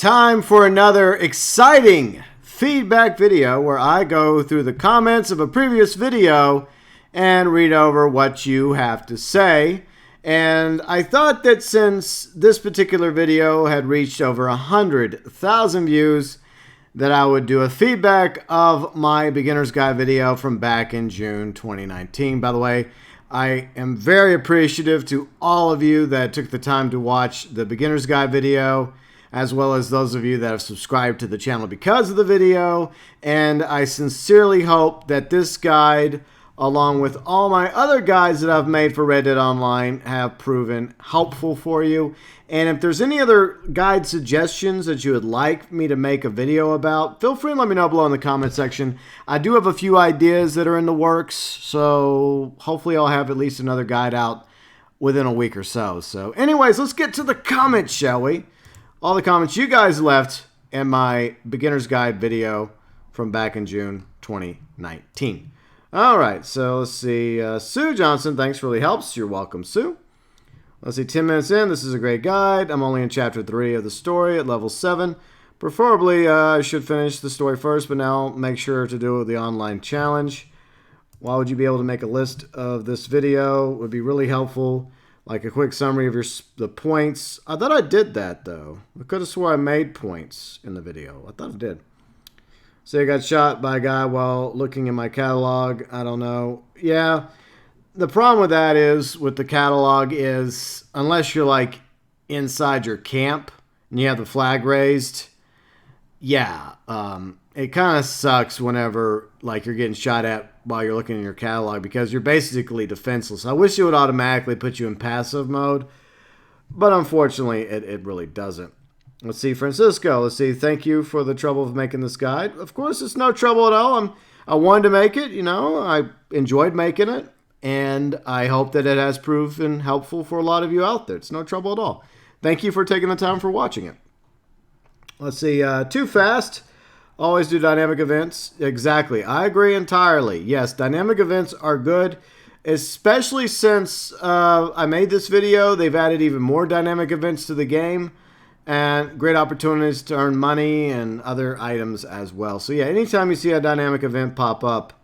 Time for another exciting feedback video where I go through the comments of a previous video and read over what you have to say. And I thought that since this particular video had reached over 100,000 views, that I would do a feedback of my beginner's guide video from back in June 2019. By the way, I am very appreciative to all of you that took the time to watch the beginner's guide video, as well as those of you that have subscribed to the channel because of the video. And I sincerely hope that this guide, along with all my other guides that I've made for Red Dead Online, have proven helpful for you. And if there's any other guide suggestions that you would like me to make a video about, feel free and let me know below in the comment section. I do have a few ideas that are in the works, so hopefully I'll have at least another guide out within a week or so. So anyways, let's get to the comments, shall we? All the comments you guys left in my beginner's guide video from back in June 2019. All right, so let's see. Sue Johnson, thanks, really helps. You're welcome, Sue. Let's see, 10 minutes in. This is a great guide. I'm only in chapter 3 of the story at level 7. Preferably, I should finish the story first, but now make sure to do the online challenge. Why would you be able to make a list of this video? It would be really helpful. Like a quick summary of the points. I thought I did that, though. I could have swore I made points in the video. I thought I did. So I got shot by a guy while looking in my catalog. I don't know. Yeah. The problem with that is, with the catalog is, unless you're like inside your camp and you have the flag raised, yeah, it kind of sucks whenever like you're getting shot at while you're looking in your catalog, because you're basically defenseless. I wish it would automatically put you in passive mode, but unfortunately it really doesn't. Let's see, Francisco. Let's see. Thank you for the trouble of making this guide. Of course, it's no trouble at all. I wanted to make it. You know, I enjoyed making it, and I hope that it has proven helpful for a lot of you out there. It's no trouble at all. Thank you for taking the time for watching it. Let's see. Too fast. Always do dynamic events. Exactly. I agree entirely. Yes, dynamic events are good, especially since I made this video. They've added even more dynamic events to the game, and great opportunities to earn money and other items as well. So yeah, anytime you see a dynamic event pop up,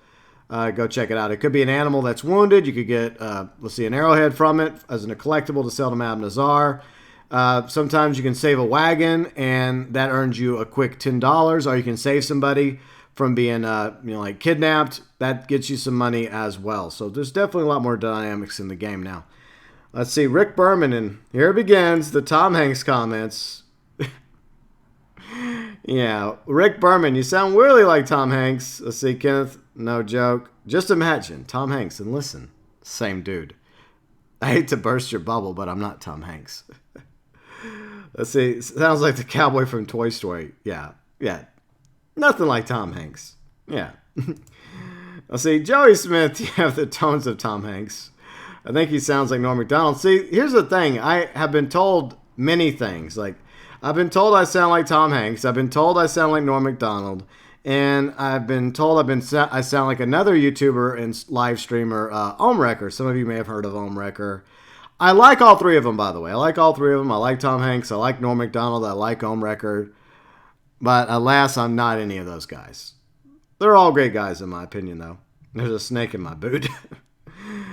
go check it out. It could be an animal that's wounded. You could get, let's see, an arrowhead from it as a collectible to sell to Madame Nazar. Sometimes you can save a wagon, and that earns you a quick $10. Or you can save somebody from being, like kidnapped. That gets you some money as well. So there's definitely a lot more dynamics in the game now. Let's see, Rick Berman, and here it begins, the Tom Hanks comments. Yeah, Rick Berman, you sound really like Tom Hanks. Let's see, Kenneth, no joke. Just imagine, Tom Hanks, and listen, same dude. I hate to burst your bubble, but I'm not Tom Hanks. Let's see, sounds like the cowboy from Toy Story. Yeah, nothing like Tom Hanks. Yeah. Let's see, Joey Smith, you have the tones of Tom Hanks. I think he sounds like Norm Macdonald. See, here's the thing. I have been told many things. Like, I've been told I sound like Tom Hanks. I've been told I sound like Norm Macdonald. And I've been told I sound like another YouTuber and live streamer, Omwrecker. Some of you may have heard of Omwrecker. I like all three of them, by the way. I like all three of them. I like Tom Hanks. I like Norm Macdonald. I like Omwrecker. But alas, I'm not any of those guys. They're all great guys, in my opinion, though. There's a snake in my boot.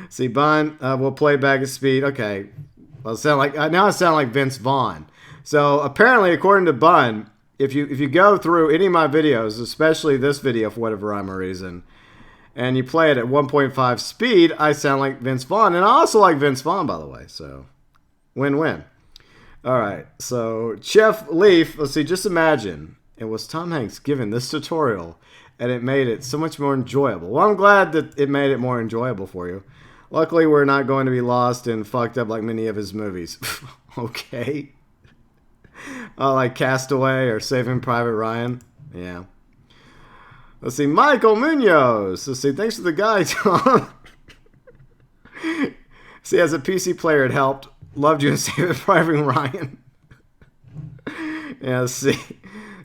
See, Bun, we'll play Bag of Speed. Okay. Well, now I sound like Vince Vaughn. So apparently, according to Bun, if you go through any of my videos, especially this video for whatever rhyme or reason, and you play it at 1.5 speed, I sound like Vince Vaughn. And I also like Vince Vaughn, by the way. So win-win. All right. So Chef Leaf, let's see, just imagine it was Tom Hanks giving this tutorial, and it made it so much more enjoyable. Well, I'm glad that it made it more enjoyable for you. Luckily, we're not going to be lost and fucked up like many of his movies. Okay. Like Castaway or Saving Private Ryan. Yeah. Let's see. Michael Munoz. Let's see. Thanks for the guide, Tom. See, as a PC player, it helped. Loved you in Saving Private Ryan. Yeah, let's see.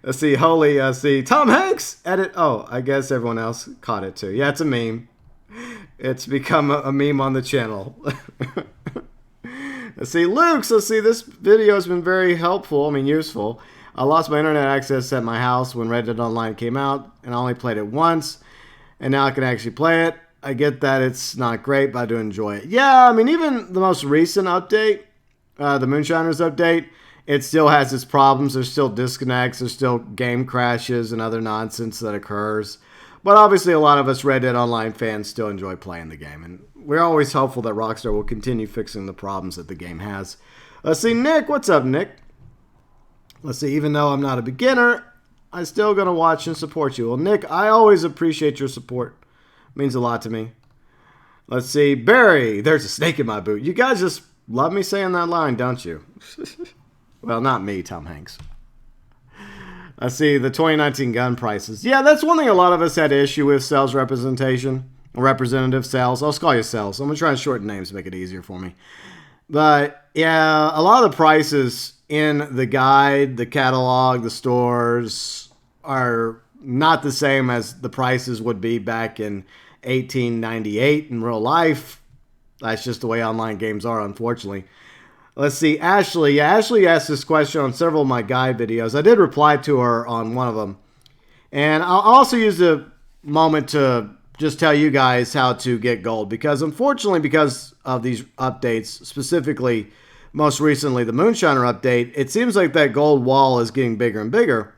Let's see. Holy, see. Tom Hanks! Edit. Oh, I guess everyone else caught it too. Yeah, it's a meme. It's become a meme on the channel. Let's see, Luke. So see, this video has been very helpful. I mean, useful. I lost my internet access at my house when Red Dead Online came out, and I only played it once, and now I can actually play it. I get that it's not great, but I do enjoy it. Yeah, I mean, even the most recent update, the Moonshiners update, it still has its problems. There's still disconnects. There's still game crashes and other nonsense that occurs. But obviously, a lot of us Red Dead Online fans still enjoy playing the game. And we're always hopeful that Rockstar will continue fixing the problems that the game has. Let's see, Nick. What's up, Nick? Let's see, even though I'm not a beginner, I'm still going to watch and support you. Well, Nick, I always appreciate your support. It means a lot to me. Let's see, Barry. There's a snake in my boot. You guys just love me saying that line, don't you? Well, not me, Tom Hanks. Let's see, the 2019 gun prices. Yeah, that's one thing a lot of us had issue with, sales representation. Representative sales. I'll just call you sales. I'm going to try and shorten names to make it easier for me. But, yeah, a lot of the prices in the guide, the catalog, the stores are not the same as the prices would be back in 1898 in real life. That's just the way online games are, unfortunately. Let's see, Ashley. Yeah, Ashley asked this question on several of my guide videos. I did reply to her on one of them. And I'll also use the moment to just tell you guys how to get gold. Because unfortunately, because of these updates, specifically, most recently, the Moonshiner update, it seems like that gold wall is getting bigger and bigger,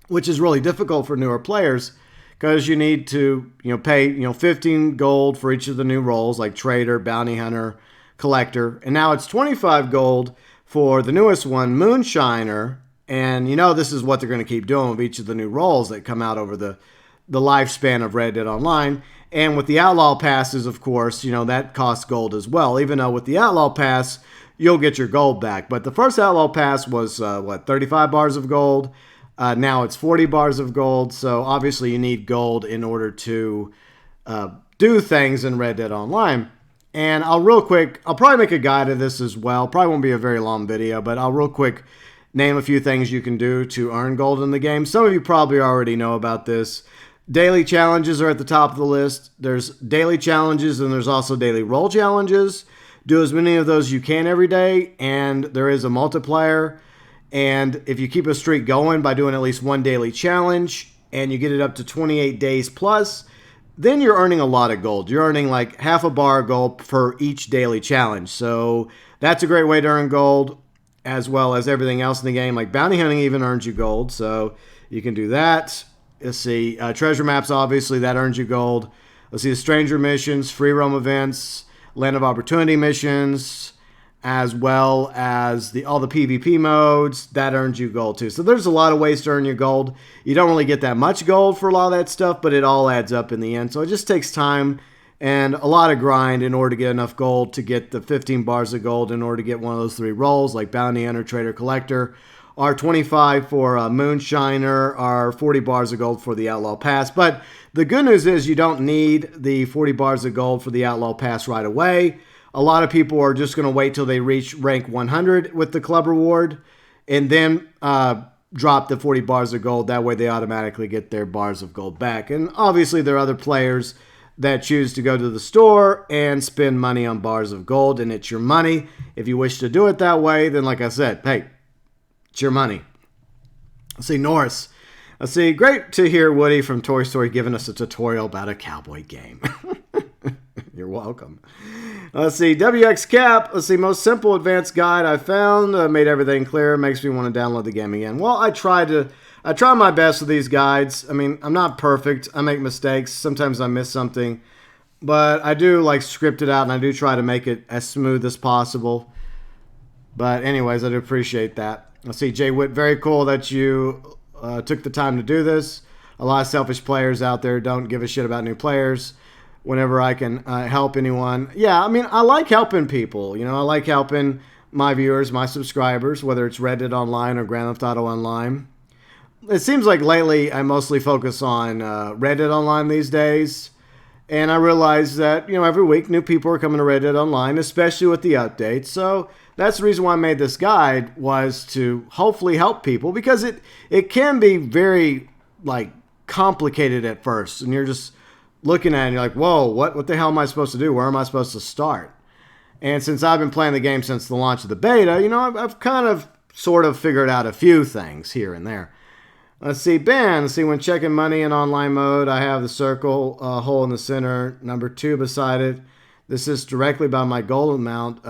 which is really difficult for newer players because you need to pay 15 gold for each of the new roles like Trader, Bounty Hunter, Collector, and now it's 25 gold for the newest one, Moonshiner, and this is what they're going to keep doing with each of the new roles that come out over the lifespan of Red Dead Online. And with the Outlaw Passes, of course, that costs gold as well, even though with the Outlaw Pass, you'll get your gold back. But the first Outlaw Pass was, 35 bars of gold. Now it's 40 bars of gold, so obviously you need gold in order to do things in Red Dead Online. And I'll probably make a guide of this as well. Probably won't be a very long video, but I'll real quick name a few things you can do to earn gold in the game. Some of you probably already know about this. Daily challenges are at the top of the list. There's daily challenges and there's also daily role challenges. Do as many of those you can every day, and there is a multiplier. And if you keep a streak going by doing at least one daily challenge and you get it up to 28 days plus, then you're earning a lot of gold. You're earning like half a bar of gold for each daily challenge. So that's a great way to earn gold, as well as everything else in the game. Like bounty hunting even earns you gold, so you can do that. Let's see, treasure maps, obviously, that earns you gold. Let's see, the stranger missions, free roam events, land of opportunity missions, as well as all the PvP modes, that earns you gold too. So there's a lot of ways to earn your gold. You don't really get that much gold for a lot of that stuff, but it all adds up in the end. So it just takes time and a lot of grind in order to get enough gold to get the 15 bars of gold in order to get one of those three roles, like Bounty Hunter, Trader, Collector. Our 25 for Moonshiner, our 40 bars of gold for the Outlaw Pass. But the good news is you don't need the 40 bars of gold for the Outlaw Pass right away. A lot of people are just going to wait till they reach rank 100 with the club reward and then drop the 40 bars of gold. That way they automatically get their bars of gold back. And obviously there are other players that choose to go to the store and spend money on bars of gold, and it's your money. If you wish to do it that way, then like I said, hey, it's your money. Let's see, Norris. Let's see, great to hear Woody from Toy Story giving us a tutorial about a cowboy game. You're welcome. Let's see, WX Cap. Let's see, most simple advanced guide I found. Made everything clear. Makes me want to download the game again. Well, I try my best with these guides. I mean, I'm not perfect. I make mistakes. Sometimes I miss something. But I do like script it out, and I do try to make it as smooth as possible. But anyways, I do appreciate that. Let's see, Jay Witt, very cool that you took the time to do this. A lot of selfish players out there don't give a shit about new players. Whenever I can help anyone. Yeah, I mean, I like helping people. I like helping my viewers, my subscribers, whether it's Red Dead Online or Grand Theft Auto Online. It seems like lately I mostly focus on Red Dead Online these days. And I realize that, every week new people are coming to Red Dead Online, especially with the updates. So that's the reason why I made this guide, was to hopefully help people, because it can be very, complicated at first. And you're just looking at it and you're like, whoa, what the hell am I supposed to do? Where am I supposed to start? And since I've been playing the game since the launch of the beta, I've kind of sort of figured out a few things here and there. Let's see, Ben. Let's see, when checking money in online mode, I have the circle hole in the center, number 2 beside it. This is directly by my gold amount.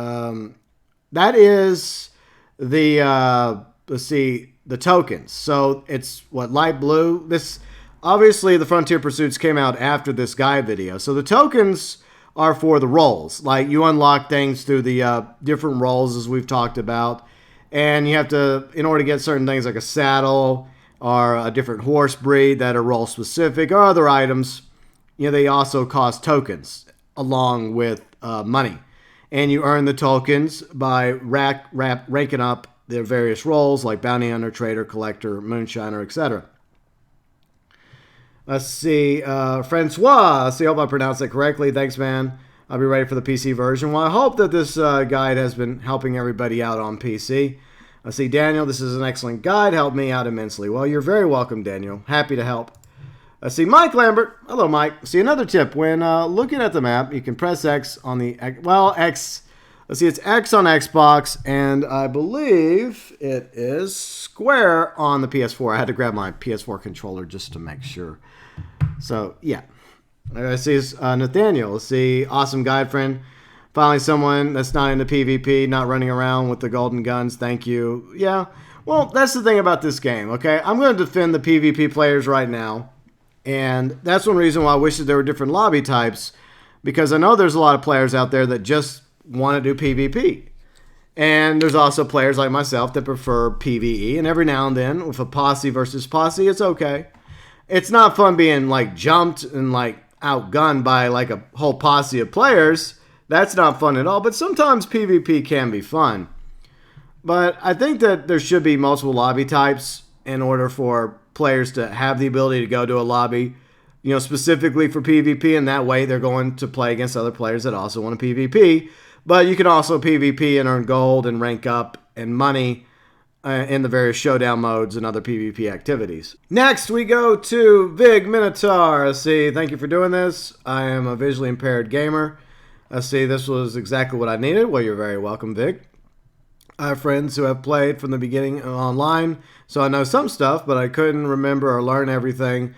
That is the, let's see, the tokens. So it's what, light blue? This, obviously, the Frontier Pursuits came out after this guide video. So the tokens are for the roles. Like, you unlock things through the different roles, as we've talked about. And you have to, in order to get certain things like a saddle or a different horse breed that are role specific, or other items, they also cost tokens along with money. And you earn the tokens by ranking up their various roles like bounty hunter, trader, collector, moonshiner, etc. Let's see, Francois. Let's see, I hope I pronounced that correctly. Thanks, man. I'll be ready for the PC version. Well, I hope that this guide has been helping everybody out on PC. I see, Daniel, this is an excellent guide. Helped me out immensely. Well, you're very welcome, Daniel. Happy to help. I see, Mike Lambert. Hello, Mike. See, another tip. When looking at the map, you can press X on the, X. Let's see, it's X on Xbox, and I believe it is square on the PS4. I had to grab my PS4 controller just to make sure. So, yeah. I see Nathaniel. Let's see, awesome guide friend. Finally, someone that's not into PvP, not running around with the golden guns. Thank you. Yeah, well, that's the thing about this game, okay? I'm going to defend the PvP players right now. And that's one reason why I wish that there were different lobby types. Because I know there's a lot of players out there that just want to do PvP. And there's also players like myself that prefer PvE. And every now and then, with a posse versus posse, it's okay. It's not fun being, like, jumped and, like, outgunned by, like, a whole posse of players. That's not fun at all, but sometimes PvP can be fun. But I think that there should be multiple lobby types in order for players to have the ability to go to a lobby, specifically for PvP, and that way they're going to play against other players that also want to PvP. But you can also PvP and earn gold and rank up and money in the various showdown modes and other PvP activities. Next, we go to Vig Minotaur. Let's see, thank you for doing this. I am a visually impaired gamer. Let's see, this was exactly what I needed. Well, you're very welcome, Vic. I have friends who have played from the beginning online, so I know some stuff, but I couldn't remember or learn everything.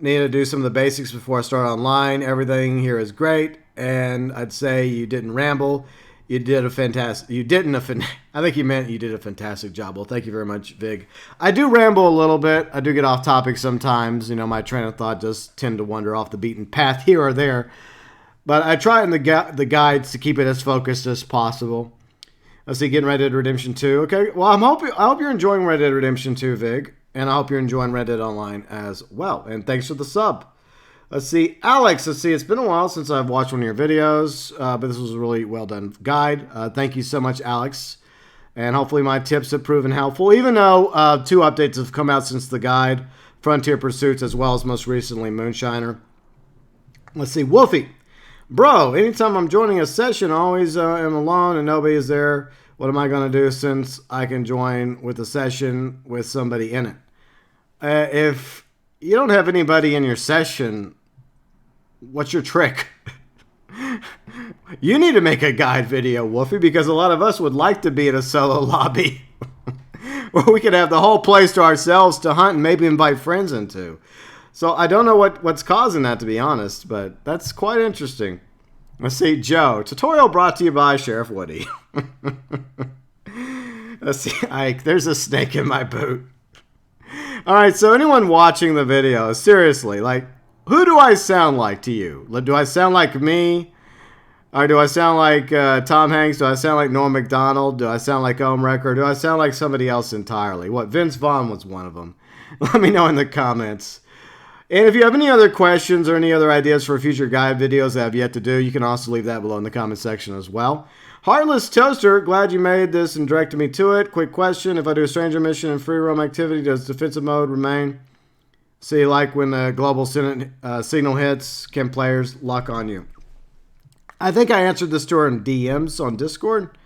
Needed to do some of the basics before I start online. Everything here is great, and I'd say you didn't ramble. You did a fantastic... I think you meant you did a fantastic job. Well, thank you very much, Vig. I do ramble a little bit. I do get off topic sometimes. My train of thought does tend to wander off the beaten path here or there. But I try in the guides to keep it as focused as possible. Let's see, getting Red Dead Redemption 2. Okay, well, I hope you're enjoying Red Dead Redemption 2, Vig. And I hope you're enjoying Red Dead Online as well. And thanks for the sub. Let's see, Alex. Let's see, it's been a while since I've watched one of your videos. But this was a really well done guide. Thank you so much, Alex. And hopefully my tips have proven helpful. Even though 2 updates have come out since the guide. Frontier Pursuits as well as most recently Moonshiner. Let's see, Wolfie. Bro, anytime I'm joining a session, I always am alone and nobody is there. What am I going to do since I can join with a session with somebody in it? If you don't have anybody in your session, what's your trick? You need to make a guide video, Wolfie, because a lot of us would like to be in a solo lobby where we could have the whole place to ourselves to hunt and maybe invite friends into. So I don't know what's causing that, to be honest, but that's quite interesting. Let's see, Joe. Tutorial brought to you by Sheriff Woody. Let's see, Ike. There's a snake in my boot. All right, so anyone watching the video, seriously, like, who do I sound like to you? Do I sound like me? Or do I sound like Tom Hanks? Do I sound like Norm Macdonald? Do I sound like Ohm Recker? Do I sound like somebody else entirely? What, Vince Vaughn was one of them. Let me know in the comments. And if you have any other questions or any other ideas for future guide videos that I have yet to do, you can also leave that below in the comment section as well. Heartless Toaster, glad you made this and directed me to it. Quick question, if I do a stranger mission and free roam activity, does defensive mode remain? See, like when the global signal hits, can players lock on you? I think I answered this to her in DMs on Discord.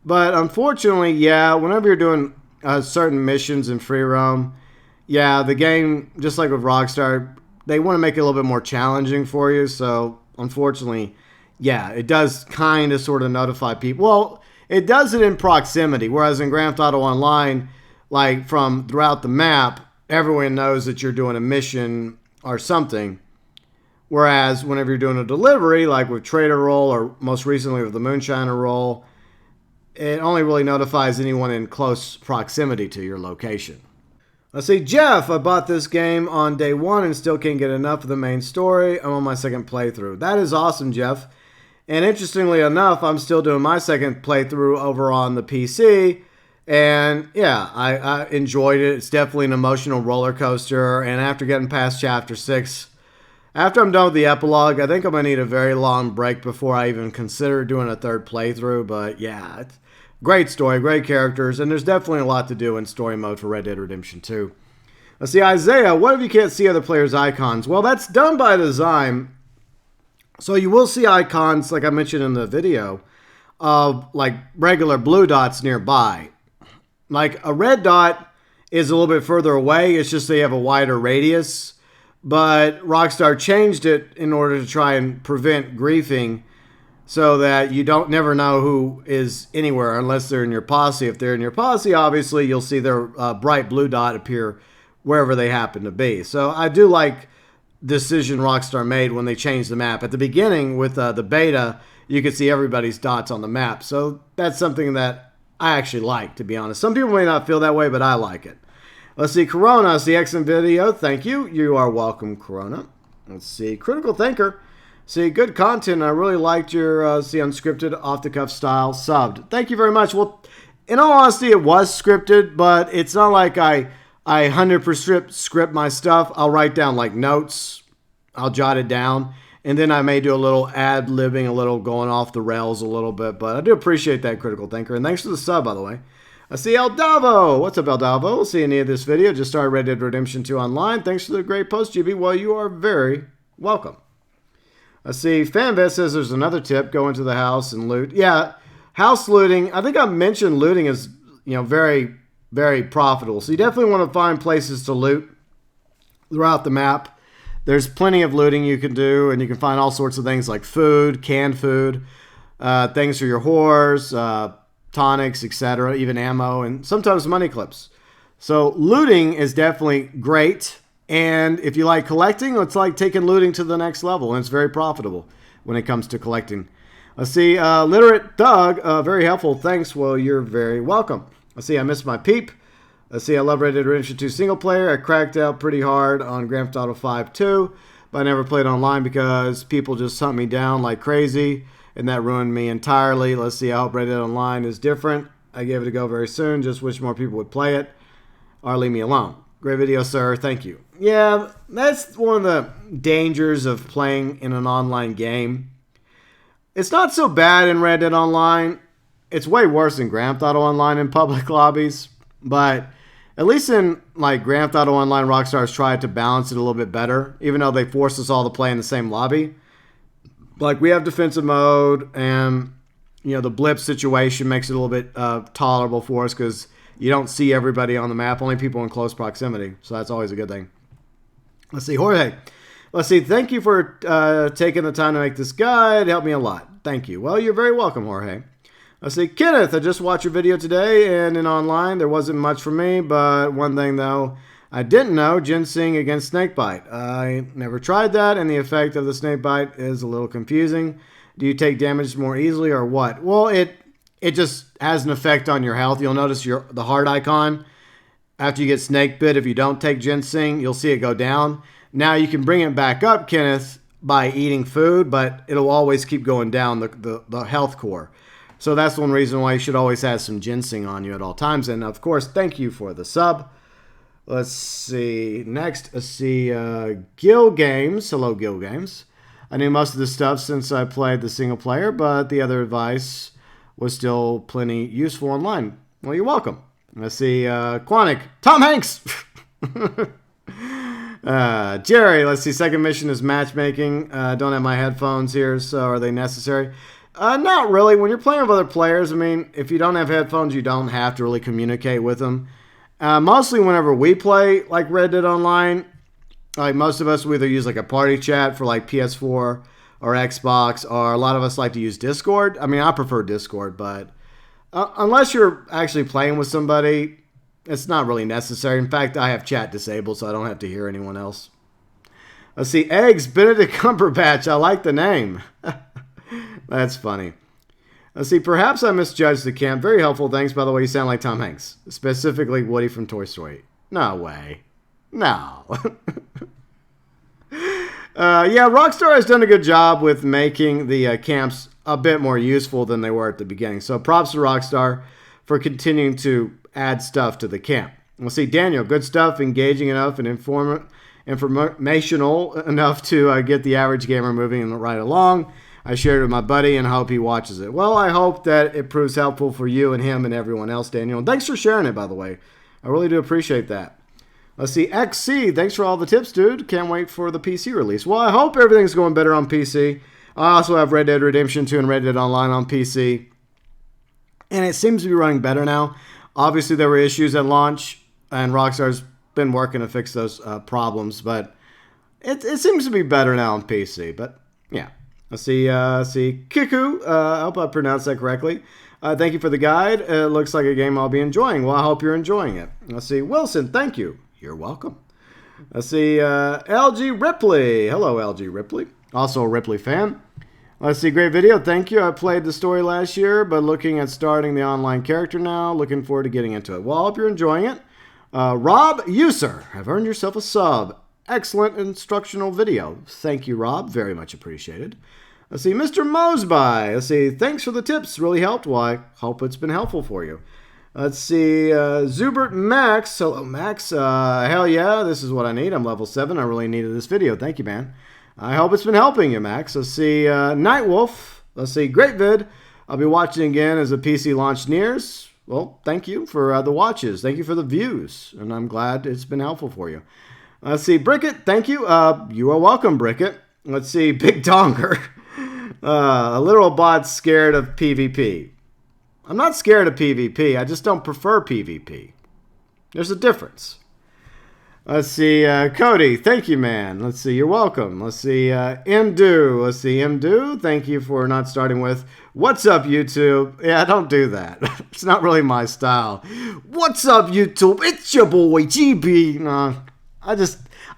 But unfortunately, yeah, whenever you're doing certain missions in free roam, yeah, the game, just like with Rockstar, they want to make it a little bit more challenging for you. So, unfortunately, yeah, it does kind of sort of notify people. Well, it does it in proximity, whereas in Grand Theft Auto Online, like from throughout the map, everyone knows that you're doing a mission or something. Whereas whenever you're doing a delivery, like with Trader Roll or most recently with the Moonshiner Roll, it only really notifies anyone in close proximity to your location. Let's see, Jeff, I bought this game on day one and still can't get enough of the main story. I'm on my second playthrough. That is awesome, Jeff. And interestingly enough, I'm still doing my second playthrough over on the PC. And yeah, I enjoyed it. It's definitely an emotional roller coaster. And after getting past chapter 6, after I'm done with the epilogue, I think I'm going to need a very long break before I even consider doing a third playthrough. But yeah, it's great story, great characters, and there's definitely a lot to do in story mode for Red Dead Redemption 2. Let's see, Isaiah, what if you can't see other players' icons? Well, that's done by design. So you will see icons, like I mentioned in the video, of like regular blue dots nearby. Like a red dot is a little bit further away. It's just they have a wider radius. But Rockstar changed it in order to try and prevent griefing so that you don't never know who is anywhere unless they're in your posse. If they're in your posse, obviously, you'll see their bright blue dot appear wherever they happen to be. So I do like the decision Rockstar made when they changed the map. At the beginning with the beta, you could see everybody's dots on the map. So that's something that I actually like, to be honest. Some people may not feel that way, but I like it. Let's see, Corona, it's the excellent video. Thank you. You are welcome, Corona. Let's see, Critical Thinker. See, good content. I really liked your unscripted, off-the-cuff style subbed. Thank you very much. Well, in all honesty, it was scripted, but it's not like I 100% script my stuff. I'll write down like notes. I'll jot it down. And then I may do a little ad-libbing, a little going off the rails a little bit. But I do appreciate that, Critical Thinker. And thanks for the sub, by the way. I see Eldavo. What's up, Eldavo? We'll see any of this video. Just started Red Dead Redemption 2 online. Thanks for the great post, GB. Well, you are very welcome. I see Fanvet says there's another tip. Go into the house and loot. Yeah, house looting. I think I mentioned looting is, very, very profitable. So you definitely want to find places to loot throughout the map. There's plenty of looting you can do, and you can find all sorts of things like food, canned food, things for your whores, tonics, etc., even ammo, and sometimes money clips. So looting is definitely great, and if you like collecting, it's like taking looting to the next level, and it's very profitable when it comes to collecting. Let's see, Literate Doug, very helpful, thanks. Well, you're very welcome. Let's see, I missed my peep. Let's see, I love Red Dead Redemption 2 single player. I cracked out pretty hard on Grand Theft Auto 5 too, but I never played online because people just hunt me down like crazy. And that ruined me entirely. Let's see, I hope Red Dead Online is different. I gave it a go very soon. Just wish more people would play it or leave me alone. Great video, sir. Thank you. Yeah, that's one of the dangers of playing in an online game. It's not so bad in Red Dead Online. It's way worse than Grand Theft Auto Online in public lobbies. But at least in like Grand Theft Auto Online, Rockstar has tried to balance it a little bit better, even though they force us all to play in the same lobby. Like, we have defensive mode, and, the blip situation makes it a little bit tolerable for us because you don't see everybody on the map, only people in close proximity. So that's always a good thing. Let's see, Jorge. Let's see, thank you for taking the time to make this guide. It helped me a lot. Thank you. Well, you're very welcome, Jorge. Let's see, Kenneth, I just watched your video today, and in online, there wasn't much for me, but one thing, though, I didn't know, ginseng against snakebite. I never tried that, and the effect of the snakebite is a little confusing. Do you take damage more easily or what? Well, it just has an effect on your health. You'll notice the heart icon. After you get snake bit, if you don't take ginseng, you'll see it go down. Now, you can bring it back up, Kenneth, by eating food, but it'll always keep going down, the health core. So that's one reason why you should always have some ginseng on you at all times. And, of course, thank you for the sub. Let's see. Next, let's see. Gil Games. Hello, Gil Games. I knew most of this stuff since I played the single player, but the other advice was still plenty useful online. Well, you're welcome. Let's see. Quanic. Tom Hanks. Jerry. Let's see. Second mission is matchmaking. Don't have my headphones here, so are they necessary? Not really. When you're playing with other players, I mean, if you don't have headphones, you don't have to really communicate with them. Mostly whenever we play like Red Dead Online, like most of us will either use like a party chat for like PS4 or Xbox, or a lot of us like to use Discord. I mean, I prefer Discord, but Unless you're actually playing with somebody, it's not really necessary. In fact, I have chat disabled, so I don't have to hear anyone else. Let's see. Eggs Benedict Cumberbatch. I like the name. That's funny. Let's see. Perhaps I misjudged the camp. Very helpful. Thanks. By the way, you sound like Tom Hanks. Specifically, Woody from Toy Story. No way. No. Yeah, Rockstar has done a good job with making the camps a bit more useful than they were at the beginning. So props to Rockstar for continuing to add stuff to the camp. We'll see. Daniel, good stuff, engaging enough and informational enough to get the average gamer moving right along. I shared it with my buddy and I hope he watches it. Well, I hope that it proves helpful for you and him and everyone else, Daniel. And thanks for sharing it, by the way. I really do appreciate that. Let's see. XC, thanks for all the tips, dude. Can't wait for the PC release. Well, I hope everything's going better on PC. I also have Red Dead Redemption 2 and Red Dead Online on PC. And it seems to be running better now. Obviously, there were issues at launch, and Rockstar's been working to fix those problems. But it seems to be better now on PC. But, yeah. Let's see. Kiku, I hope I pronounced that correctly. Thank you for the guide. It looks like a game I'll be enjoying. Well, I hope you're enjoying it. Let's see. Wilson, thank you. You're welcome. Let's see. LG Ripley. Hello, LG Ripley. Also a Ripley fan. Let's see. Great video. Thank you. I played the story last year, but looking at starting the online character now. Looking forward to getting into it. Well, I hope you're enjoying it. Rob User. Have earned yourself a sub. Excellent instructional video. Thank you, Rob. Very much appreciated. Let's see. Mr. Mosby. Let's see. Thanks for the tips. Really helped. Well, I hope it's been helpful for you. Let's see, Zubert Max. Hello, Max. Hell yeah, this is what I need. I'm level 7. I really needed this video. Thank you, man. I hope it's been helping you, Max. Let's see, Nightwolf. Let's see, great vid. I'll be watching again as the PC launch nears. Well, thank you for the watches. Thank you for the views. And I'm glad it's been helpful for you. Let's see, Brickett. Thank you. You are welcome, Brickett. Let's see, Big Donger. A literal bot scared of PvP. I'm not scared of PvP. I just don't prefer PvP. There's a difference. Let's see, Cody. Thank you, man. Let's see. You're welcome. Let's see, Mdo. Let's see, Mdo. Thank you for not starting with, what's up, YouTube? Yeah, don't do that. It's not really my style. What's up, YouTube? It's your boy, GB. No, I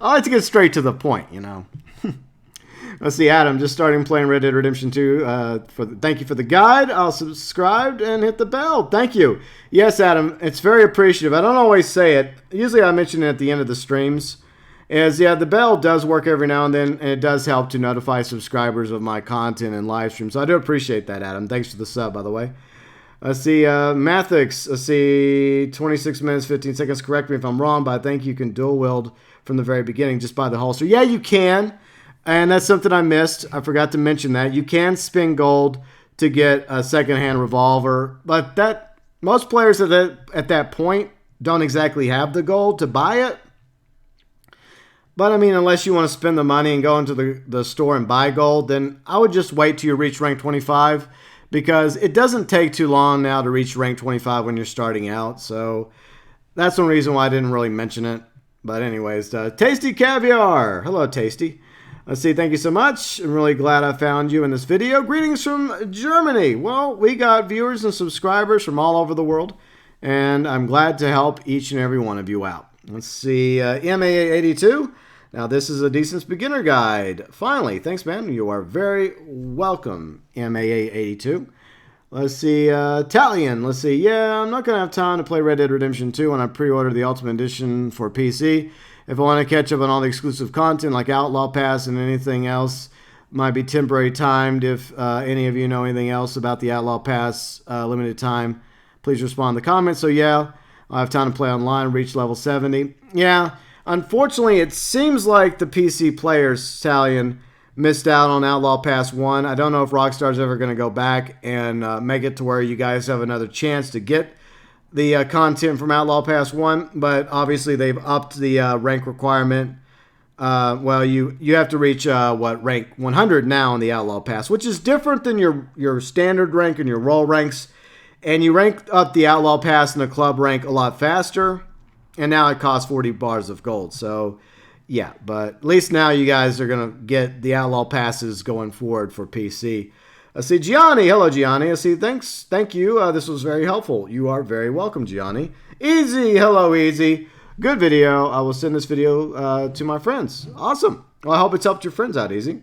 like to get straight to the point, you know. Let's see, Adam, just starting playing Red Dead Redemption 2. Thank you for the guide. I'll subscribe and hit the bell. Thank you. Yes, Adam, it's very appreciative. I don't always say it. Usually I mention it at the end of the streams. Yeah, the bell does work every now and then, and it does help to notify subscribers of my content and live streams. So I do appreciate that, Adam. Thanks for the sub, by the way. Let's see, Mathix. Let's see, 26 minutes, 15 seconds. Correct me if I'm wrong, but I think you can dual wield from the very beginning just by the holster. Yeah, you can. And that's something I missed. I forgot to mention that. You can spend gold to get a secondhand revolver. But most players at that point don't exactly have the gold to buy it. But, I mean, unless you want to spend the money and go into the store and buy gold, then I would just wait till you reach rank 25. Because it doesn't take too long now to reach rank 25 when you're starting out. So that's one reason why I didn't really mention it. But anyways, Tasty Caviar. Hello, Tasty. Let's see, thank you so much. I'm really glad I found you in this video. Greetings from Germany. Well, we got viewers and subscribers from all over the world, and I'm glad to help each and every one of you out. Let's see, MAA82. Now, this is a decent beginner guide. Finally, thanks, man. You are very welcome, MAA82. Let's see, Italian. Let's see, yeah, I'm not going to have time to play Red Dead Redemption 2 when I pre-order the Ultimate Edition for PC. If I want to catch up on all the exclusive content like Outlaw Pass and anything else, might be temporary timed. If any of you know anything else about the Outlaw Pass limited time, please respond in the comments. So yeah, I have time to play online, reach level 70. Yeah, unfortunately, it seems like the PC players, Italian, missed out on Outlaw Pass 1. I don't know if Rockstar's ever going to go back and make it to where you guys have another chance to get the content from Outlaw Pass 1, but obviously they've upped the rank requirement. Well, you have to reach, rank 100 now in the Outlaw Pass, which is different than your standard rank and your role ranks. And you rank up the Outlaw Pass and the club rank a lot faster, and now it costs 40 bars of gold. So, yeah, but at least now you guys are going to get the Outlaw Passes going forward for PC. I see Gianni. Hello, Gianni. I see. Thank you. This was very helpful. You are very welcome, Gianni. Easy. Hello, Easy. Good video. I will send this video to my friends. Awesome. Well, I hope it's helped your friends out, Easy.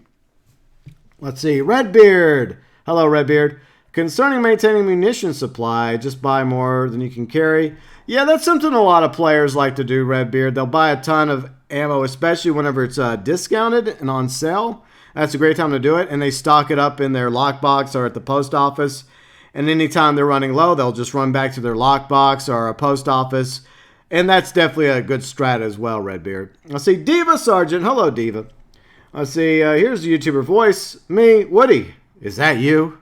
Let's see. Redbeard. Hello, Redbeard. Concerning maintaining munition supply, just buy more than you can carry. Yeah, that's something a lot of players like to do, Redbeard. They'll buy a ton of ammo, especially whenever it's discounted and on sale. That's a great time to do it. And they stock it up in their lockbox or at the post office. And anytime they're running low, they'll just run back to their lockbox or a post office. And that's definitely a good strat as well, Redbeard. I see Diva Sergeant. Hello, Diva. I see, here's the YouTuber voice. Me, Woody. Is that you?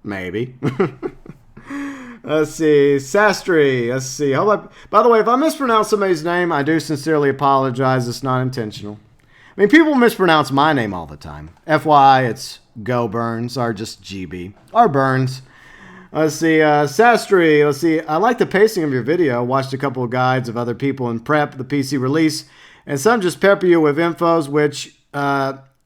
Maybe. Let's see. Sastry. Let's see. How about, by the way, if I mispronounce somebody's name, I do sincerely apologize. It's not intentional. I mean, people mispronounce my name all the time. FYI, it's GeauxBurns or just GB. Or Burns. Let's see. Sastry. Let's see. I like the pacing of your video. Watched a couple of guides of other people in prep, the PC release. And some just pepper you with infos, which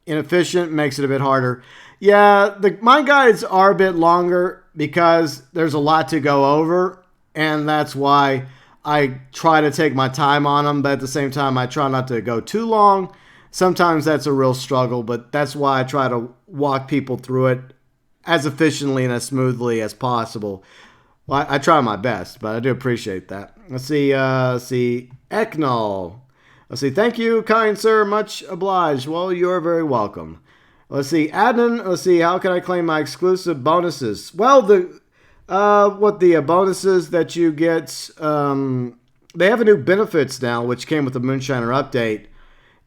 inefficient, makes it a bit harder. Yeah, my guides are a bit longer because there's a lot to go over, and that's why I try to take my time on them, but at the same time, I try not to go too long. Sometimes that's a real struggle, but that's why I try to walk people through it as efficiently and as smoothly as possible. Well, I try my best, but I do appreciate that. Let's see, Eknal. Let's see, thank you, kind sir, much obliged. Well, you're very welcome. Let's see, Adnan, let's see, how can I claim my exclusive bonuses? Well, the bonuses that you get, they have a new benefits now, which came with the Moonshiner update,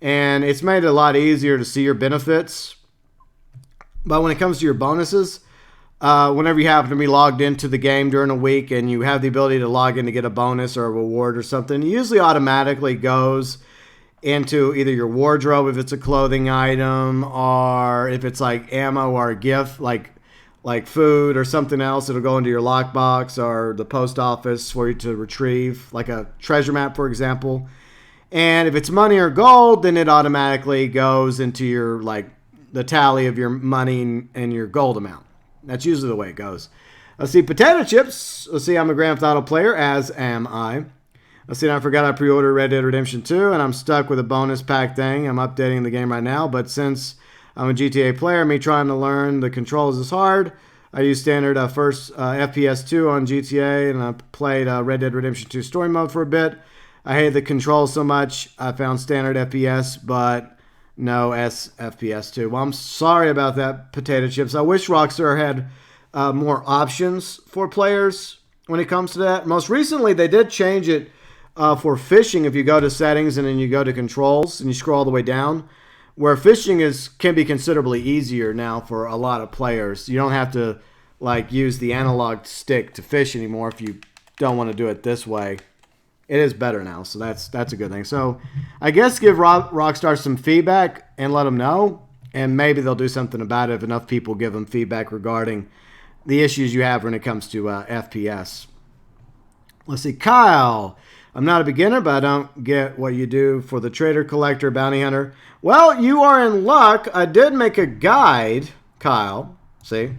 and it's made it a lot easier to see your benefits. But when it comes to your bonuses, whenever you happen to be logged into the game during a week and you have the ability to log in to get a bonus or a reward or something, it usually automatically goes into either your wardrobe if it's a clothing item, or if it's like ammo or a gift like food or something else, it'll go into your lockbox or the post office for you to retrieve, like a treasure map, for example. And if it's money or gold, then it automatically goes into your, like, the tally of your money and your gold amount. That's usually the way it goes. Let's see, potato chips. Let's see, I'm a Grand Theft Auto player, as am I. Let's see, I forgot I pre-ordered Red Dead Redemption 2, and I'm stuck with a bonus pack thing. I'm updating the game right now, but since I'm a GTA player, me trying to learn the controls is hard. I use standard first FPS 2 on GTA, and I played Red Dead Redemption 2 story mode for a bit. I hate the controls so much. I found standard FPS, but no FPS 2. Well, I'm sorry about that, potato chips. I wish Rockstar had more options for players when it comes to that. Most recently, they did change it for fishing. If you go to settings and then you go to controls and you scroll all the way down, where fishing can be considerably easier now for a lot of players. You don't have to like use the analog stick to fish anymore if you don't want to do it this way. It is better now, so that's a good thing. So I guess give Rockstar some feedback and let them know, and maybe they'll do something about it if enough people give them feedback regarding the issues you have when it comes to FPS. Let's see, Kyle. I'm not a beginner, but I don't get what you do for the trader, collector, bounty hunter. Well, you are in luck. I did make a guide, Kyle. See,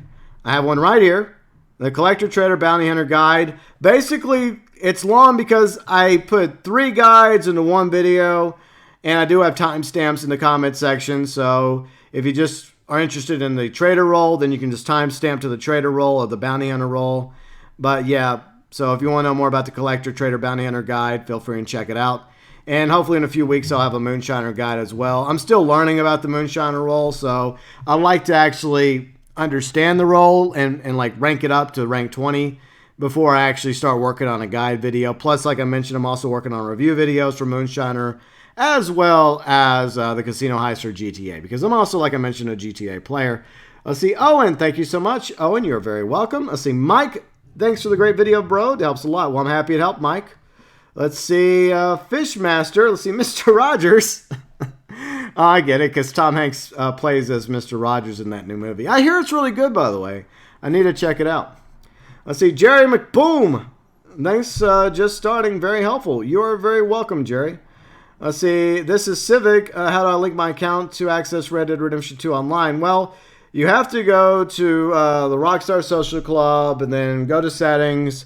I have one right here. The collector, trader, bounty hunter guide. Basically, it's long because I put 3 guides into one video, and I do have timestamps in the comment section. So if you just are interested in the trader role, then you can just timestamp to the trader role or the bounty hunter role. But yeah, so if you want to know more about the collector, trader, bounty hunter guide, feel free and check it out. And hopefully in a few weeks, I'll have a Moonshiner guide as well. I'm still learning about the Moonshiner role, so I like to actually understand the role and like rank it up to rank 20 before I actually start working on a guide video. Plus, like I mentioned, I'm also working on review videos for Moonshiner, as well as the Casino Heist or GTA, because I'm also, like I mentioned, a GTA player. Let's see, Owen, thank you so much. Owen, you're very welcome. Let's see, Mike, thanks for the great video, bro. It helps a lot. Well, I'm happy it helped, Mike. Let's see, Fishmaster. Let's see, Mr. Rogers. Oh, I get it, because Tom Hanks plays as Mr. Rogers in that new movie. I hear it's really good, by the way. I need to check it out. Let's see, Jerry McBoom. Thanks, just starting. Very helpful. You are very welcome, Jerry. Let's see, this is Civic. How do I link my account to access Red Dead Redemption 2 online? Well, You have to go to the Rockstar Social Club and then go to settings.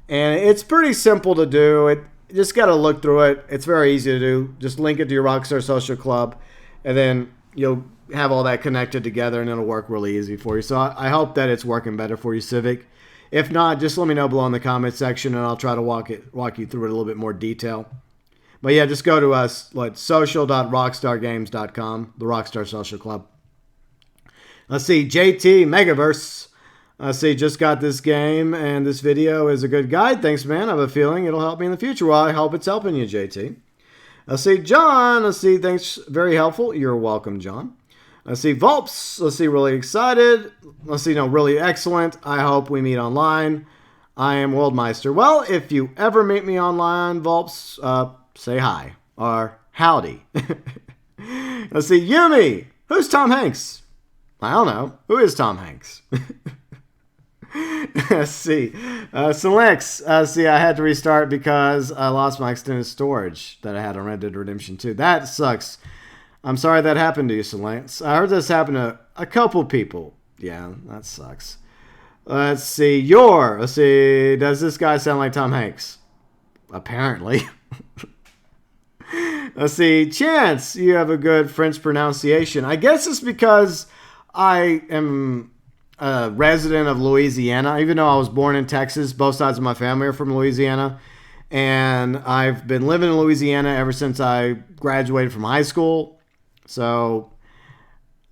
And it's pretty simple to do. You just got to look through it. It's very easy to do. Just link it to your Rockstar Social Club. And then you'll have all that connected together and it'll work really easy for you. So I hope that it's working better for you, Civic. If not, just let me know below in the comment section and I'll try to walk you through it in a little bit more detail. But yeah, just go to us, social.rockstargames.com, the Rockstar Social Club. Let's see, JT Megaverse. Let's see, just got this game and this video is a good guide. Thanks, man. I have a feeling it'll help me in the future. Well, I hope it's helping you, JT. Let's see, John. Let's see, thanks. Very helpful. You're welcome, John. Let's see, Volps. Let's see, really excited. Let's see, no, really excellent. I hope we meet online. I am Worldmeister. Well, if you ever meet me online, Volps, say hi or howdy. Let's see, Yumi. Who's Tom Hanks? I don't know. Who is Tom Hanks? Let's see. Selects. See, I had to restart because I lost my extended storage that I had on Red Dead Redemption 2. That sucks. I'm sorry that happened to you, Selects. I heard this happen to a couple people. Yeah, that sucks. Let's see. Let's see. Does this guy sound like Tom Hanks? Apparently. Let's see. Chance. You have a good French pronunciation. I guess it's because I am a resident of Louisiana, even though I was born in Texas. Both sides of my family are from Louisiana. And I've been living in Louisiana ever since I graduated from high school. So,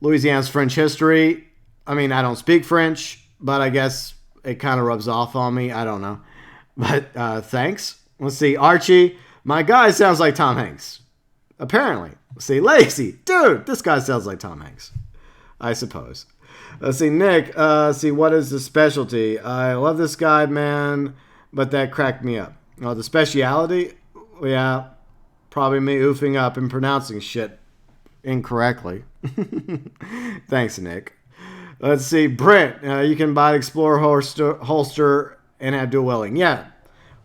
Louisiana's French history. I mean, I don't speak French, but I guess it kind of rubs off on me. I don't know. But thanks. Let's see. Archie. My guy sounds like Tom Hanks. Apparently. Let's see. Lacey. Dude, this guy sounds like Tom Hanks. I suppose. Let's see, Nick. See, what is the specialty? I love this guy, man, but that cracked me up. Oh, the speciality? Yeah, probably me oofing up and pronouncing shit incorrectly. Thanks, Nick. Let's see, Brent. You can buy the Explorer holster and have dual wielding. Yeah.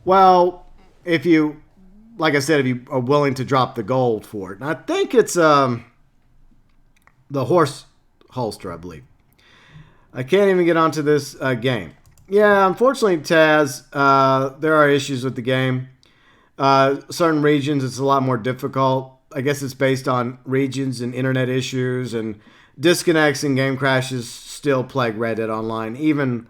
Well, if you, like I said, if you are willing to drop the gold for it. And I think it's the horse holster, I believe. I can't even get onto this game. Yeah, unfortunately, Taz, there are issues with the game. Certain regions, it's a lot more difficult. I guess it's based on regions and internet issues, and disconnects and game crashes still plague Red Dead Online, even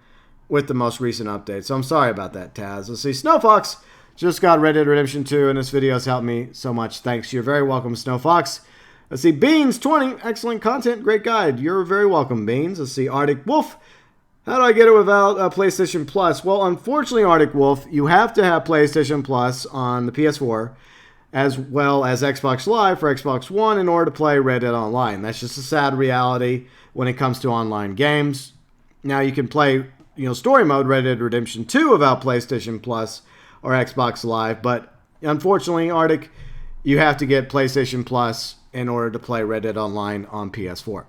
with the most recent update. So I'm sorry about that, Taz. Let's see. Snowfox just got Red Dead Redemption 2, and this video has helped me so much. Thanks. You're very welcome, Snowfox. Let's see. Beans20. Excellent content. Great guide. You're very welcome, Beans. Let's see. Arctic Wolf. How do I get it without PlayStation Plus? Well, unfortunately, Arctic Wolf, you have to have PlayStation Plus on the PS4 as well as Xbox Live for Xbox One in order to play Red Dead Online. That's just a sad reality when it comes to online games. Now, you can play, story mode Red Dead Redemption 2 without PlayStation Plus or Xbox Live, but unfortunately, Arctic, you have to get PlayStation Plus in order to play Red Dead Online on PS4.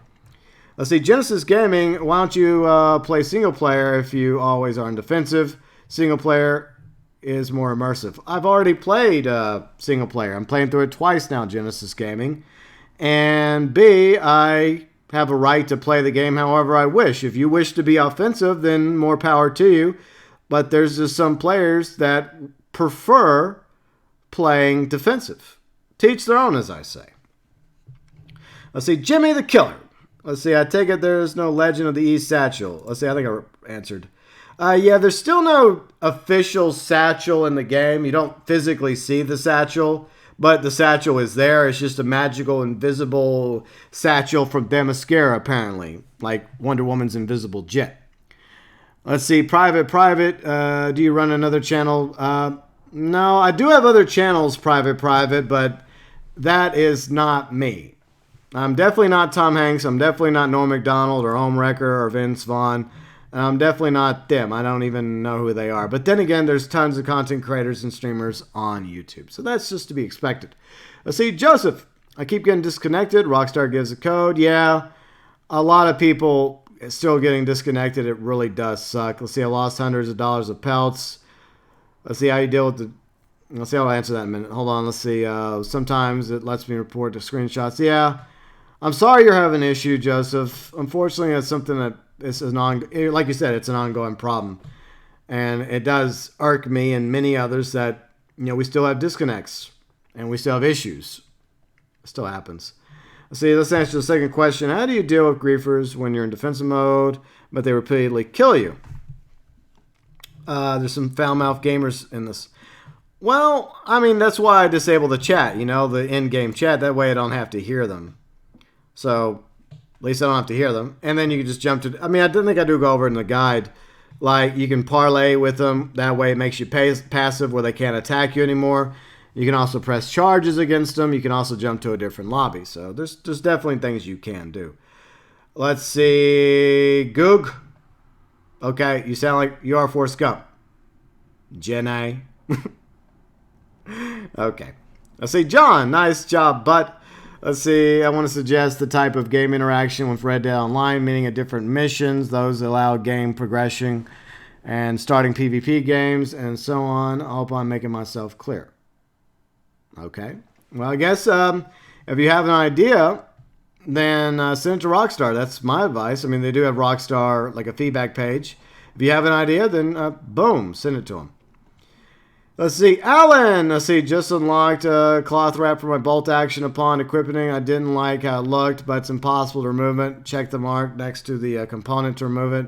Let's see, Genesis Gaming, why don't you play single player if you always are on defensive? Single player is more immersive. I've already played single player. I'm playing through it twice now, Genesis Gaming. And B, I have a right to play the game however I wish. If you wish to be offensive, then more power to you. But there's just some players that prefer playing defensive. Teach their own, as I say. Let's see, Jimmy the Killer. Let's see, I take it there's no Legend of the East Satchel. Let's see, I think I answered. Yeah, there's still no official satchel in the game. You don't physically see the satchel, but the satchel is there. It's just a magical, invisible satchel from Themyscira, apparently, like Wonder Woman's invisible jet. Let's see, Private. Do you run another channel? No, I do have other channels, Private, but that is not me. I'm definitely not Tom Hanks. I'm definitely not Norm Macdonald or Homewrecker or Vince Vaughn. I'm definitely not them. I don't even know who they are. But then again, there's tons of content creators and streamers on YouTube. So that's just to be expected. Let's see, Joseph. I keep getting disconnected. Rockstar gives a code. Yeah, a lot of people still getting disconnected. It really does suck. Let's see, I lost hundreds of dollars of pelts. Let's see how you deal with the... Let's see how I'll answer that in a minute. Hold on, let's see. Sometimes it lets me report the screenshots. Yeah, I'm sorry you're having an issue, Joseph. Unfortunately, it's something that like you said, it's an ongoing problem. And it does irk me and many others that, we still have disconnects and we still have issues. It still happens. Let's answer the second question. How do you deal with griefers when you're in defensive mode, but they repeatedly kill you? There's some foul-mouthed gamers in this. Well, I mean, that's why I disable the chat, the in-game chat. That way I don't have to hear them. So, at least I don't have to hear them. And then you can just jump to... I didn't think I do go over in the guide. Like, you can parlay with them. That way it makes you passive where they can't attack you anymore. You can also press charges against them. You can also jump to a different lobby. So, there's definitely things you can do. Let's see. Goog. Okay, you sound like you are Forrest Gump. Jenny. Okay. Let's see. John. Nice job, bud. Let's see, I want to suggest the type of game interaction with Red Dead Online, meaning at different missions. Those allow game progression and starting PvP games and so on. I hope I'm making myself clear. Okay. Well, I guess if you have an idea, then send it to Rockstar. That's my advice. They do have Rockstar, like a feedback page. If you have an idea, then boom, send it to them. Let's see, Alan. Let's see, just unlocked a cloth wrap for my bolt action upon equipping. I didn't like how it looked, but it's impossible to remove it. Check the mark next to the component to remove it.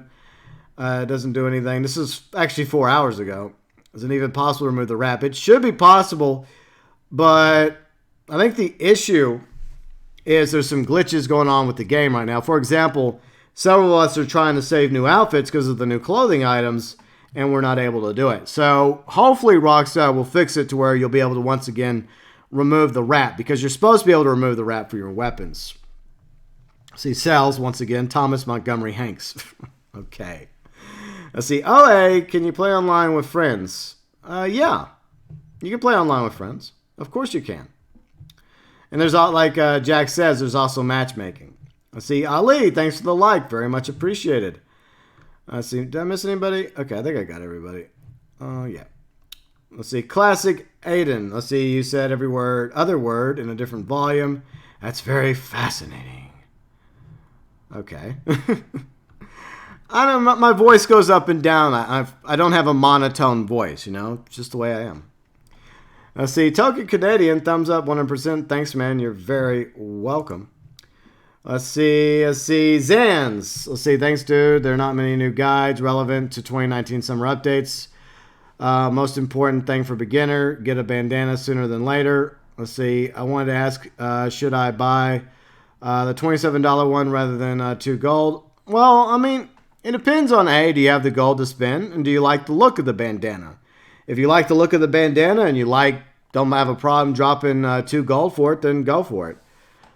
It doesn't do anything. This is actually 4 hours ago. Is it even possible to remove the wrap? It should be possible, but I think the issue is there's some glitches going on with the game right now. For example, several of us are trying to save new outfits because of the new clothing items, and we're not able to do it. So hopefully Rockstar will fix it to where you'll be able to once again remove the wrap, because you're supposed to be able to remove the wrap for your weapons. See, Cells, once again, Thomas Montgomery Hanks. Okay. Let's see, OA, can you play online with friends? Yeah. You can play online with friends. Of course you can. And there's, like Jack says, there's also matchmaking. Let's see, Ali, thanks for the like. Very much appreciated. Let's see, did I miss anybody? Okay, I think I got everybody. Oh, yeah. Let's see, Classic Aiden. Let's see, you said every word, other word in a different volume. That's very fascinating. Okay. I don't know, my voice goes up and down. I don't have a monotone voice, It's just the way I am. Let's see, Token Canadian, thumbs up 100%. Thanks, man. You're very welcome. Let's see, Zans. Let's see, thanks, dude. There are not many new guides relevant to 2019 summer updates. Most important thing for beginner, get a bandana sooner than later. Let's see, I wanted to ask, should I buy the $27 one rather than 2 gold? Well, it depends on, do you have the gold to spend, and do you like the look of the bandana? If you like the look of the bandana and you don't have a problem dropping 2 gold for it, then go for it.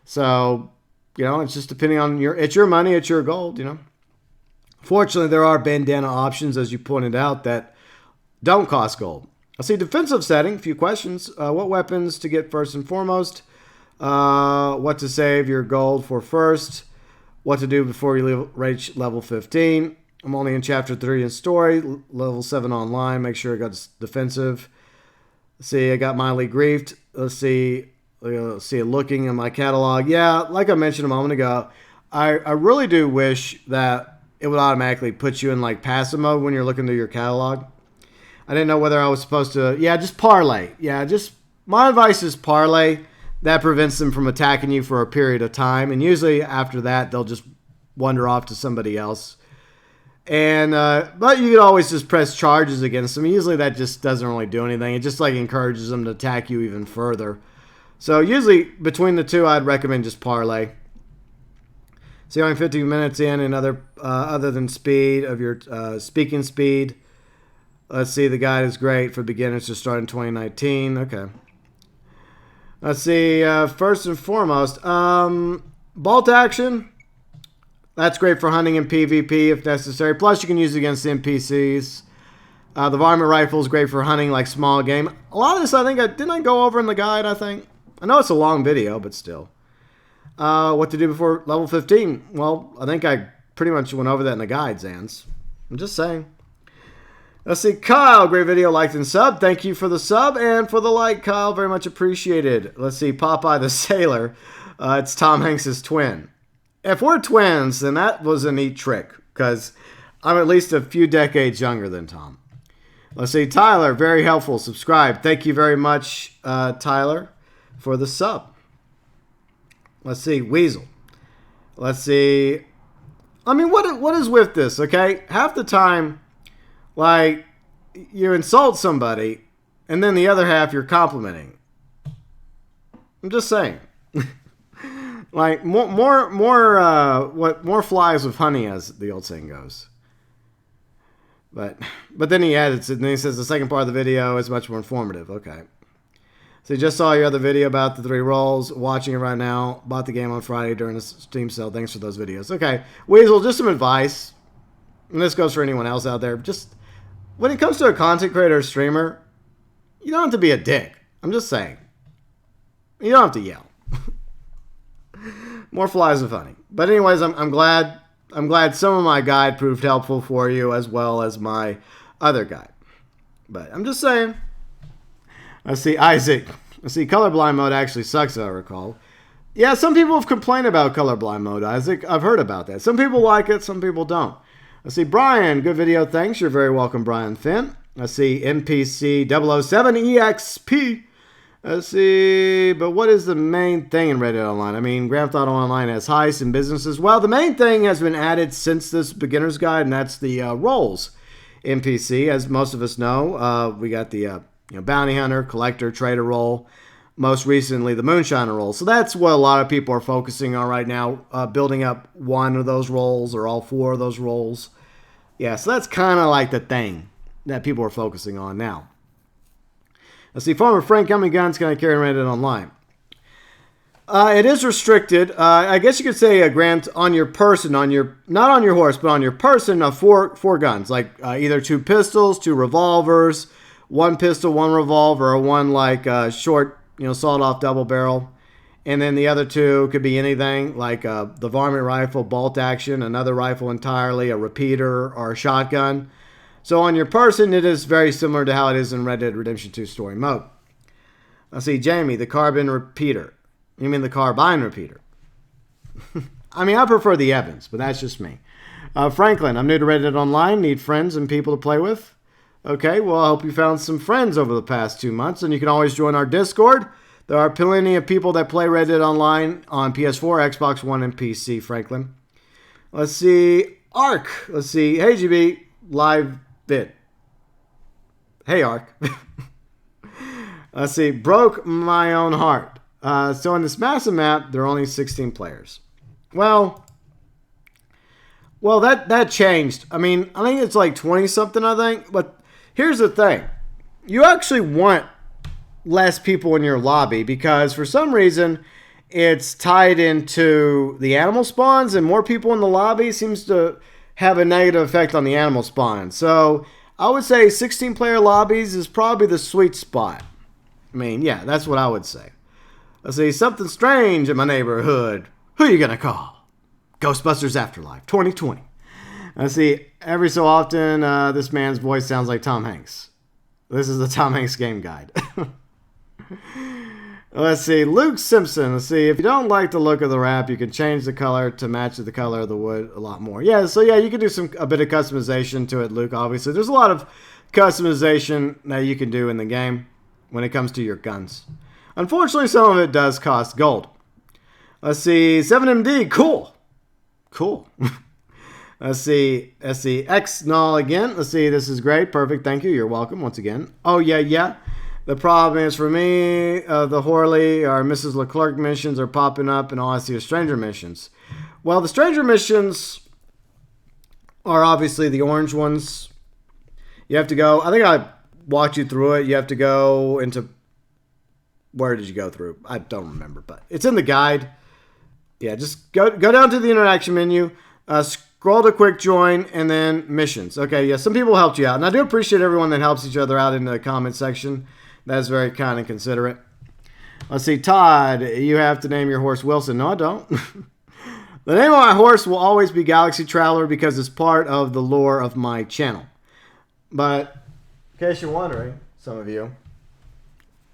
So, it's just depending on it's your money, it's your gold, Fortunately, there are bandana options, as you pointed out, that don't cost gold. Let's see, defensive setting, a few questions. What weapons to get first and foremost? What to save your gold for first? What to do before you reach level 15? I'm only in chapter 3 in story, level 7 online. Make sure I got defensive. Let's see, I got mildly griefed. Let's see, looking in my catalog. Yeah, like I mentioned a moment ago, I really do wish that it would automatically put you in like passive mode when you're looking through your catalog. I didn't know whether I was supposed to, just parlay. My advice is parlay. That prevents them from attacking you for a period of time. And usually after that, they'll just wander off to somebody else. And but you can always just press charges against them. Usually that just doesn't really do anything. It just like encourages them to attack you even further. So usually between the two, I'd recommend just parlay. See, only 15 minutes in, and other than speed of your speaking speed. Let's see, the guide is great for beginners to start in 2019. Okay. Let's see, first and foremost, bolt action. That's great for hunting and PvP if necessary. Plus, you can use it against NPCs. The varmint rifle is great for hunting like small game. A lot of this, I think, didn't I go over in the guide, I think? I know it's a long video, but still. What to do before level 15? Well, I think I pretty much went over that in the guide, Zans. I'm just saying. Let's see, Kyle, great video, liked and sub. Thank you for the sub and for the like, Kyle. Very much appreciated. Let's see, Popeye the Sailor. It's Tom Hanks' twin. If we're twins, then that was a neat trick, because I'm at least a few decades younger than Tom. Let's see, Tyler, very helpful. Subscribe. Thank you very much, Tyler, for the sub. Let's see, Weasel. Let's see. I mean, what is with this, okay? Half the time, like, you insult somebody, and then the other half you're complimenting. I'm just saying. Like, more flies with honey, as the old saying goes. But then he edits it, and then he says the second part of the video is much more informative. Okay. So you just saw your other video about the 3 roles. Watching it right now. Bought the game on Friday during the Steam sale. Thanks for those videos. Okay. Weasel, just some advice. And this goes for anyone else out there. Just, when it comes to a content creator or streamer, you don't have to be a dick. I'm just saying. You don't have to yell. More flies with honey. But anyways, I'm glad some of my guide proved helpful for you, as well as my other guide. But I'm just saying. Let's see, Isaac. Let's see, colorblind mode actually sucks, as I recall. Yeah, some people have complained about colorblind mode, Isaac. I've heard about that. Some people like it, some people don't. Let's see, Brian. Good video, thanks. You're very welcome, Brian Finn. Let's see, NPC 007 EXP. Let's see, but what is the main thing in Reddit Online? I mean, Grand Theft Auto Online has heists and businesses. Well, the main thing has been added since this beginner's guide, and that's the roles NPC. As most of us know, we got the bounty hunter, collector, trader role. Most recently, the moonshiner role. So that's what a lot of people are focusing on right now, building up one of those roles or all 4 of those roles. Yeah, so that's kind of like the thing that people are focusing on now. Let's see, Farmer Frank, how many guns can I carry and Reddit Online? It is restricted. I guess you could say a grant on your person, not on your horse, but on your person, 4 guns, like either 2 pistols, 2 revolvers, 1 pistol, 1 revolver, or 1 like short, sawed-off double barrel, and then the other 2 could be anything, like the varmint rifle, bolt action, another rifle entirely, a repeater, or a shotgun. So on your person, it is very similar to how it is in Red Dead Redemption 2 story mode. Let's see, Jamie, the carbine repeater. You mean the carbine repeater? I mean, I prefer the Evans, but that's just me. Franklin, I'm new to Red Dead Online. Need friends and people to play with. Okay, well, I hope you found some friends over the past 2 months, and you can always join our Discord. There are plenty of people that play Red Dead Online on PS4, Xbox One, and PC, Franklin. Let's see, Ark. Let's see, hey, GB, live bit. Hey, Ark. Let's see. Broke my own heart. So in this massive map, there are only 16 players. Well, that changed. I mean, I think it's like 20-something, I think. But here's the thing. You actually want less people in your lobby because for some reason it's tied into the animal spawns, and more people in the lobby seems to have a negative effect on the animal spawn. So I would say 16-player lobbies is probably the sweet spot. I mean, yeah, that's what I would say. Let's see, something strange in my neighborhood. Who you gonna call? Ghostbusters Afterlife 2020. Let's see, every so often this man's voice sounds like Tom Hanks. This is the Tom Hanks game guide. Let's see, Luke Simpson. Let's see, if you don't like the look of the wrap, you can change the color to match the color of the wood a lot more. Yeah, so yeah, you can do a bit of customization to it, Luke, obviously. There's a lot of customization that you can do in the game when it comes to your guns. Unfortunately, some of it does cost gold. Let's see, 7MD, cool. Cool. Let's see, X null again. Let's see, this is great, perfect, thank you, you're welcome once again. Oh, yeah. The problem is for me, the Horley or Mrs. Leclerc missions are popping up, and all I see are stranger missions. Well, the stranger missions are obviously the orange ones. You have to go, I think I walked you through it. You have to go into, where did you go through? I don't remember, but it's in the guide. Yeah, just go down to the interaction menu, scroll to quick join, and then missions. Okay, yeah, some people helped you out, and I do appreciate everyone that helps each other out in the comment section. That's very kind and considerate. Let's see, Todd, you have to name your horse Wilson. No, I don't. The name of my horse will always be Galaxy Traveler because it's part of the lore of my channel. But in case you're wondering, some of you,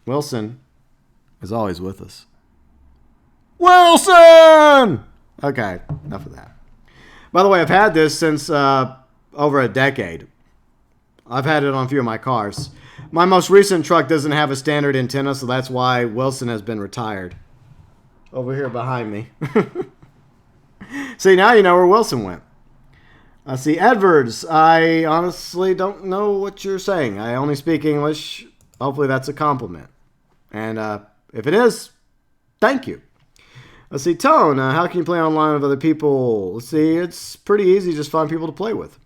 Wilson is always with us. Wilson! Okay, enough of that. By the way, I've had this since over a decade. I've had it on a few of my cars. My most recent truck doesn't have a standard antenna, so that's why Wilson has been retired. Over here behind me. See, now you know where Wilson went. I see Edwards. I honestly don't know what you're saying. I only speak English. Hopefully that's a compliment. And if it is, thank you. Let's see, Tone. How can you play online with other people? Let's see, it's pretty easy. Just find people to play with.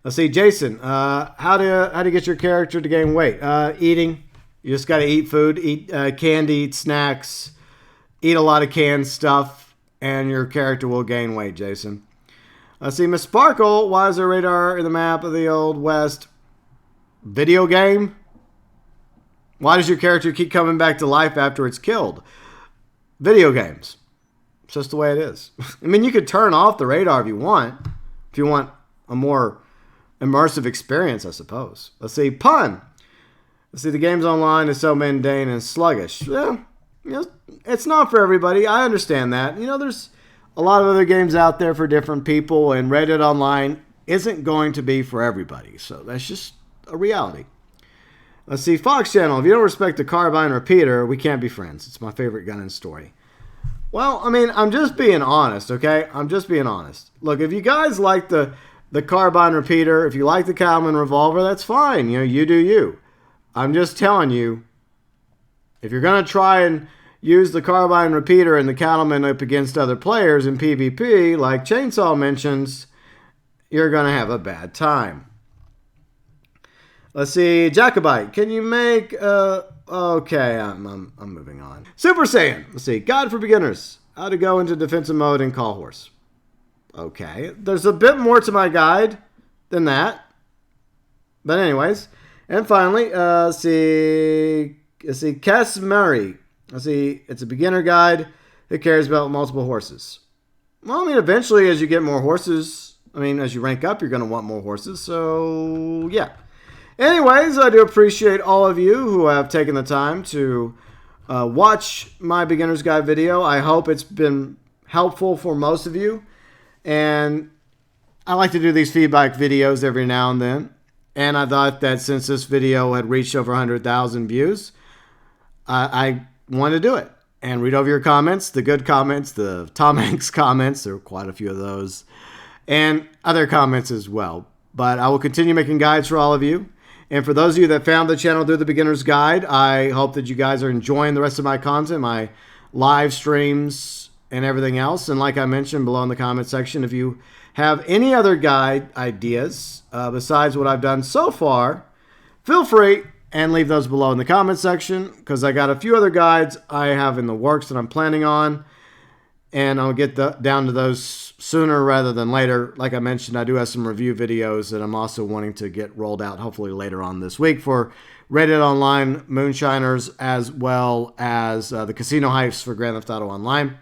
Let's see, Jason. How to get your character to gain weight? Eating. You just got to eat food, eat candy, eat snacks, eat a lot of canned stuff, and your character will gain weight, Jason. Let's see, Miss Sparkle. Why is there radar in the map of the Old West? Video game? Why does your character keep coming back to life after it's killed? Video games. It's just the way it is. I mean, you could turn off the radar if you want. If you want a more immersive experience, I suppose. Let's see, Pun. Let's see, the games online is so mundane and sluggish. Yeah, you know, it's not for everybody. I understand that. You know, there's a lot of other games out there for different people, and Reddit Online isn't going to be for everybody. So that's just a reality. Let's see, Fox Channel. If you don't respect the carbine repeater, we can't be friends. It's my favorite gun and story. Well, I mean, I'm just being honest, okay? I'm just being honest. Look, if you guys like the carbine repeater, if you like the Cattleman revolver, that's fine. You know, you do you. I'm just telling you, if you're going to try and use the carbine repeater and the Cattleman up against other players in PvP, like Chainsaw mentions, you're going to have a bad time. Let's see, Jacobite. Can you make... okay, I'm moving on. Super Saiyan. Let's see, Guide for Beginners. How to go into defensive mode in Call Horse. Okay, there's a bit more to my guide than that. But anyways... And finally, let's see, Cass Murray. Let's see, it's a beginner guide that cares about multiple horses. Well, I mean, eventually, as you get more horses, I mean, as you rank up, you're going to want more horses. So, yeah. Anyways, I do appreciate all of you who have taken the time to watch my beginner's guide video. I hope it's been helpful for most of you. And I like to do these feedback videos every now and then. And I thought that since this video had reached over 100,000 views, I wanted to do it and read over your comments, the good comments, the Tom Hanks comments. There were quite a few of those, and other comments as well. But I will continue making guides for all of you. And for those of you that found the channel through the beginner's guide, I hope that you guys are enjoying the rest of my content, my live streams and everything else. And like I mentioned below in the comment section, if you have any other guide ideas besides what I've done so far, feel free and leave those below in the comment section, because I got a few other guides I have in the works that I'm planning on, and I'll get down to those sooner rather than later. Like I mentioned, I do have some review videos that I'm also wanting to get rolled out hopefully later on this week for Reddit Online, Moonshiners, as well as the casino hypes for Grand Theft Auto Online.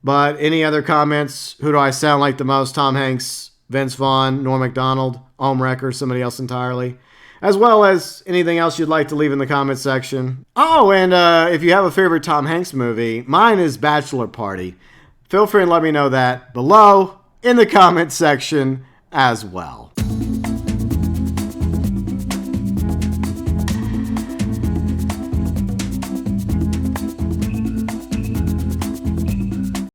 But any other comments? Who do I sound like the most? Tom Hanks, Vince Vaughn, Norm Macdonald, Ohm Wrecker, somebody else entirely? As well as anything else you'd like to leave in the comment section. Oh, and if you have a favorite Tom Hanks movie, mine is Bachelor Party. Feel free and let me know that below in the comment section as well.